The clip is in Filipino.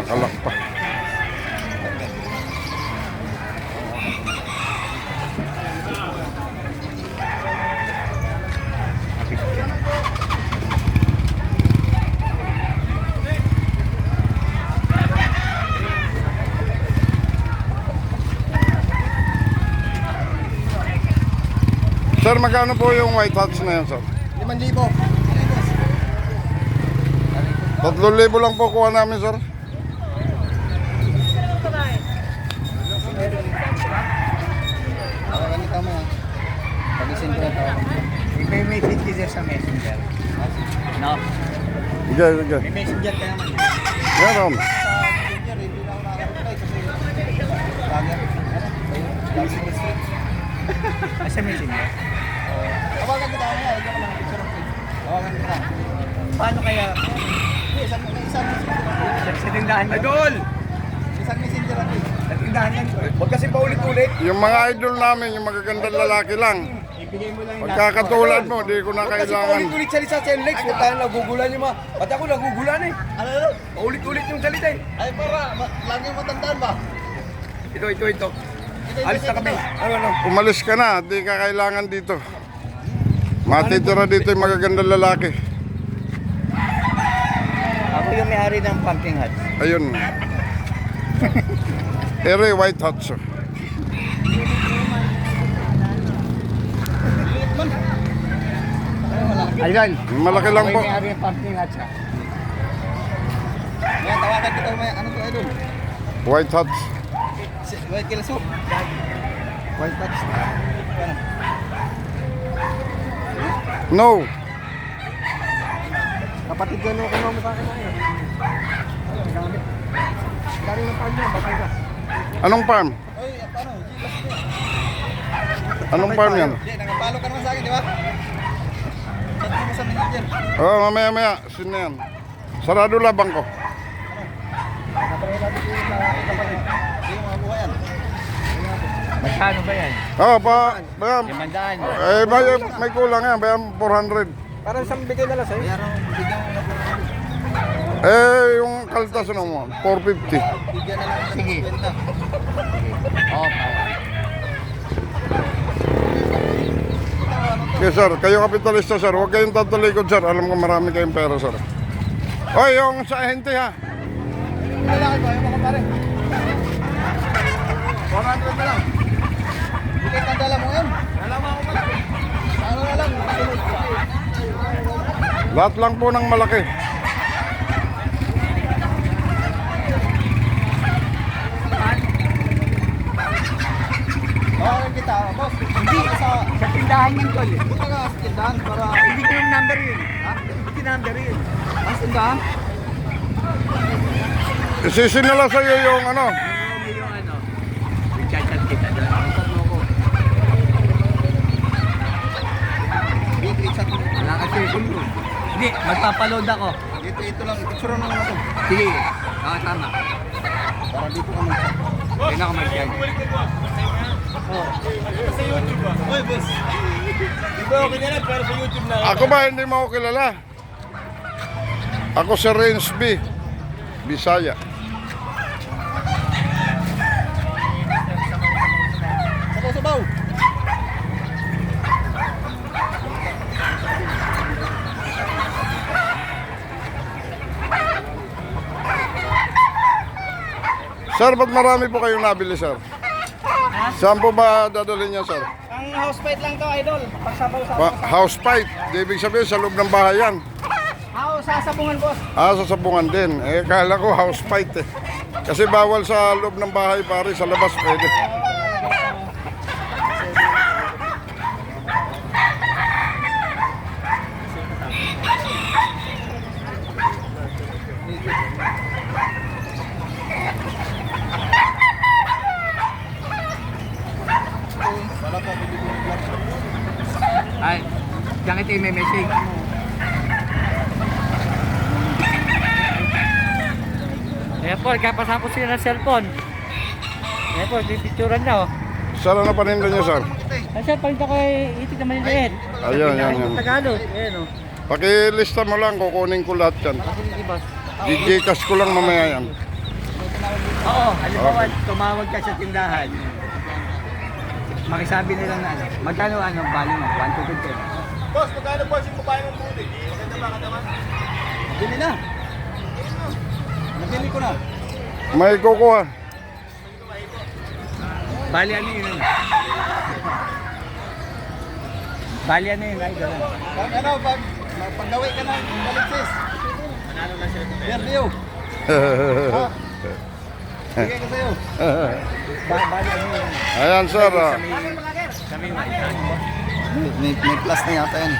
Nakalak pa. Sir, magkano po yung white hats na yan, sir? 5,000. 3,000 lang po kuha namin, sir. Tawagan kita mo. Pag-isend ko na tawagan. May message ka sa messenger. No? Sige, sige. May messenger ka naman. Meron. Sa messenger, hindi na ako nakaka-reply kasi sa messenger? Tawagan kita mamaya. Ikaw lang. Tawagan kita. Paano kaya? Isang messenger. Sa tindahan na. Idol! Isang messenger ako. Sa tindahan lang. Huwag kasi paulit-ulit. Yung mga idol namin, yung magagandang lalaki lang. Ibigay mo lang yung Pagkakatulad mo, di ko na Kasi kailangan. paulit-ulit salita sa Lex, huwag tayo nagugulan yung mga. Pati ako nagugulan eh. Ano? Paulit-ulit yung salita eh. Ay para, lagi mo matandaan ba? Ito. Alis na kami. Ano? Umalis ka na, di ka kailangan dito. Matitira dito yung magagandang lalaki. Ako yung may-ari ng pumping hut. Ayun. Ere white hats, sir. Ayun. Malaki lang po. Ako yung may-ari ng pumping hut siya. Yan, tawagan kita may ano to idol? White hats. White kilaso. White hut. No. Kapatid ko nung kumamukha ka na yun. Dari ng farm niya, bakay ka. Anong farm? Oy, paano? Anong farm yan? Hindi, nangapalo ka naman sa akin, di ba? Chat mo sa manager. Oh, mamaya. Sino yan? Sarado labang ko. Naparay natin ko yung kapatid. Hindi yung mga buhay yan. Magkano ba yan? Oh, bayam. 500. May kulang yan. Bayam 400. Parang isang bigay na lang sa'yo. Mayroong bigyan mo na po. Yung kaltas mo, 450. Bigyan na lang ng Sige. 50. Oo, Okay, sir. Kayo kapitalista, sir. Huwag kayong tatalikod, sir. Alam ko marami kayong pera, sir. Oy, yung sa ahente, ha? Lalaki ba? Yung mga pare. 400 na lang. Bigay ka dala mo yun. Dala mo ako malaki. Ano na lang. Lahat lang po ng malaki. Okay kita, boss. Hindi sa tindahan yan, Tol. punta ka sa tindahan para Hindi ko yung number yun. Ha? Hindi number yun. mas tindahan. Isisinala sa'yo yung ano. Yung ano, i-chat kita doon. Dito, chat mo. Wala kasi yung Hindi, magpapaload ako. Ito lang. Picture na lang ito. Sige. Tama. Para dito ka mag-chat. Hindi na ako mag-chat. Sa YouTube ba? Oy, boss. Di ba okay na lang, pero sa YouTube na. Ako ba hindi mo ako kilala? Ako si Renz B. Bisaya. Sabaw-sabaw. Sir, ba't marami po kayong nabili, sir? Saan po ba dadalhin niya, sir? Ang house fight lang to, idol. Pagsabaw-sabaw. House fight. Di ibig sabihin sa loob ng bahay yan. Sasabungan, boss. Sa sabungan din. Kala ko house fight eh. Kasi bawal sa loob ng bahay, pare. Sa labas pwede. Ay, diyan kita yung may message. Ayan po, kapasapos sila ng cellphone. Ayan po, pipicturan na oh. Saan na paninda niyo, sir? Ay, sir, palinta ko itik naman yung liit. Ayun, yan, yan. Tagalog, ayan oh. Pakilista mo lang, kukunin ko lahat yan. Sige, boss. Gigikas ko lang mamaya yan. Oo, halimbawa, tumawag ka sa tindahan. Makisabi nila na ano, magkano value mo? 1 to 10. Boss, magkano po yung babae ng puti? Maganda ba katawan? Nabili na. Nabili ko na. May kukuha. Bali ano yun? Bali ano yun? Idol. Ano, pag-gawi ka ng baliksis. Manalo na siya. Interview. Bigay ko sa'yo. Bali ano yun? Ayan sir. Kami may plus na yata yan.